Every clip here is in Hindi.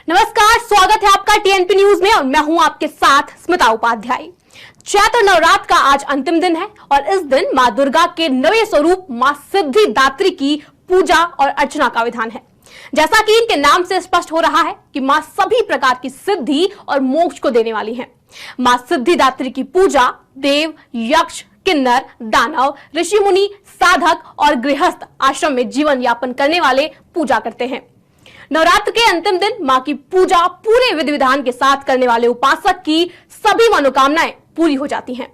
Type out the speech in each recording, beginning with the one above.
नमस्कार, स्वागत है आपका टीएनपी न्यूज में और मैं हूं आपके साथ स्मिता उपाध्याय। चैत्र नवरात्र का आज अंतिम दिन है और इस दिन मां दुर्गा के नवे स्वरूप मां सिद्धिदात्री की पूजा और अर्चना का विधान है। जैसा कि इनके नाम से स्पष्ट हो रहा है कि मां सभी प्रकार की सिद्धि और मोक्ष को देने वाली हैं। मां सिद्धिदात्री की पूजा देव, यक्ष, किन्नर, दानव, ऋषि मुनि, साधक और गृहस्थ आश्रम में जीवन यापन करने वाले पूजा करते हैं। नवरात्र के अंतिम दिन मां की पूजा पूरे विधि विधान के साथ करने वाले उपासक की सभी मनोकामनाएं पूरी हो जाती हैं।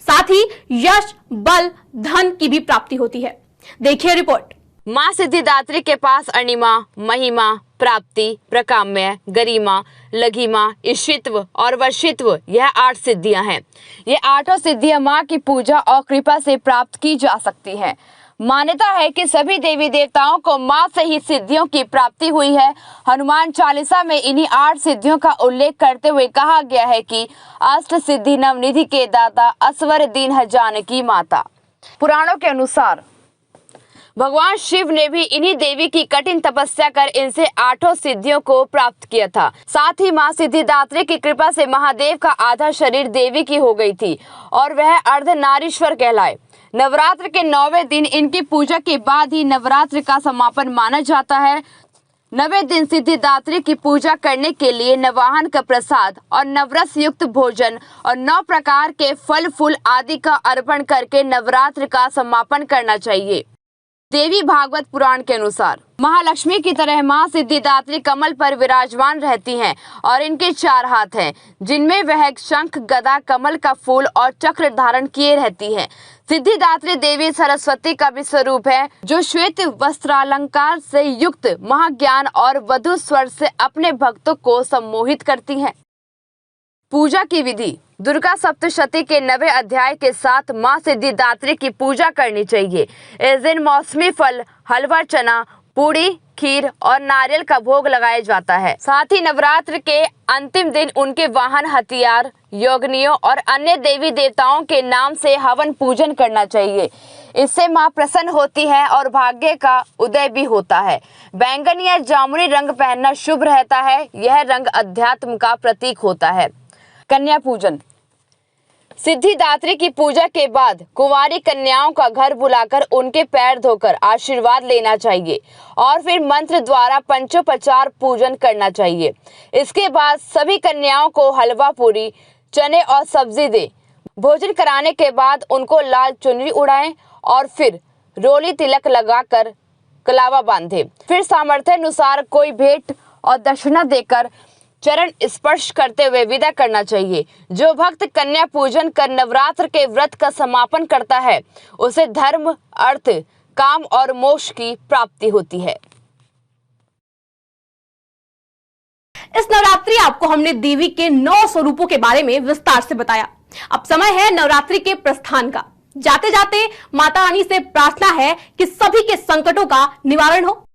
साथ ही यश, बल, धन की भी प्राप्ति होती है। देखिए रिपोर्ट। मां सिद्धिदात्री के पास अणिमा, महिमा, प्राप्ति, प्रकाम्य, गरिमा, लघिमा, ईशित्व और वशित्व, यह 8 सिद्धियां हैं। ये 8 सिद्धियां मां की पूजा और कृपा से प्राप्त की जा सकती हैं। मान्यता है कि सभी देवी देवताओं को मां से ही सिद्धियों की प्राप्ति हुई है। हनुमान चालीसा में इन्हीं 8 सिद्धियों का उल्लेख करते हुए कहा गया है कि अष्ट सिद्धि नवनिधि के दाता, असवर दीन जानकी माता। पुराणों के अनुसार भगवान शिव ने भी इन्हीं देवी की कठिन तपस्या कर इनसे 8 सिद्धियों को प्राप्त किया था। साथ ही मां सिद्धिदात्री की कृपा से महादेव का आधा शरीर देवी की हो गई थी और वह अर्धनारीश्वर कहलाए। नवरात्र के 9वें दिन इनकी पूजा के बाद ही नवरात्र का समापन माना जाता है। 9वें दिन सिद्धिदात्री की पूजा करने के लिए नवाहन का प्रसाद और नवरस युक्त भोजन और 9 प्रकार के फल फूल आदि का अर्पण करके नवरात्र का समापन करना चाहिए। देवी भागवत पुराण के अनुसार महालक्ष्मी की तरह मां सिद्धिदात्री कमल पर विराजमान रहती हैं और इनके 4 हाथ हैं, जिनमें वह शंख, गदा, कमल का फूल और चक्र धारण किए रहती हैं। सिद्धिदात्री देवी सरस्वती का भी स्वरूप है, जो श्वेत वस्त्रालंकार से युक्त महाज्ञान और वधु स्वर से अपने भक्तों को सम्मोहित करती हैं। पूजा की विधि। दुर्गा सप्तशती के 9वें अध्याय के साथ मां सिद्धिदात्री की पूजा करनी चाहिए। इस दिन मौसमी फल, हलवा, चना, पूड़ी, खीर और नारियल का भोग लगाया जाता है। साथ ही नवरात्र के अंतिम दिन उनके वाहन, हथियार, योगिनियों और अन्य देवी देवताओं के नाम से हवन पूजन करना चाहिए। इससे मां प्रसन्न होती है और भाग्य का उदय भी होता है। बैंगन या जामुनी रंग पहनना शुभ रहता है। यह रंग अध्यात्म का प्रतीक होता है। कन्या पूजन। सिद्धिदात्री की पूजा के बाद कुंवारी कन्याओं का घर बुलाकर उनके पैर धोकर आशीर्वाद लेना चाहिए और फिर मंत्र द्वारा पंचोपचार पूजन करना चाहिए। इसके बाद सभी कन्याओं को हलवा, पूरी, चने और सब्जी दे। भोजन कराने के बाद उनको लाल चुनरी उड़ाएं और फिर रोली तिलक लगाकर कलावा बांधे। फिर सामर्थ्य अनुसार कोई भेंट और दक्षिणा देकर चरण स्पर्श करते हुए विदा करना चाहिए। जो भक्त कन्या पूजन कर नवरात्र के व्रत का समापन करता है, उसे धर्म, अर्थ, काम और मोक्ष की प्राप्ति होती है। इस नवरात्रि आपको हमने देवी के 9 स्वरूपों के बारे में विस्तार से बताया। अब समय है नवरात्रि के प्रस्थान का। जाते जाते माता रानी से प्रार्थना है कि सभी के संकटों का निवारण हो,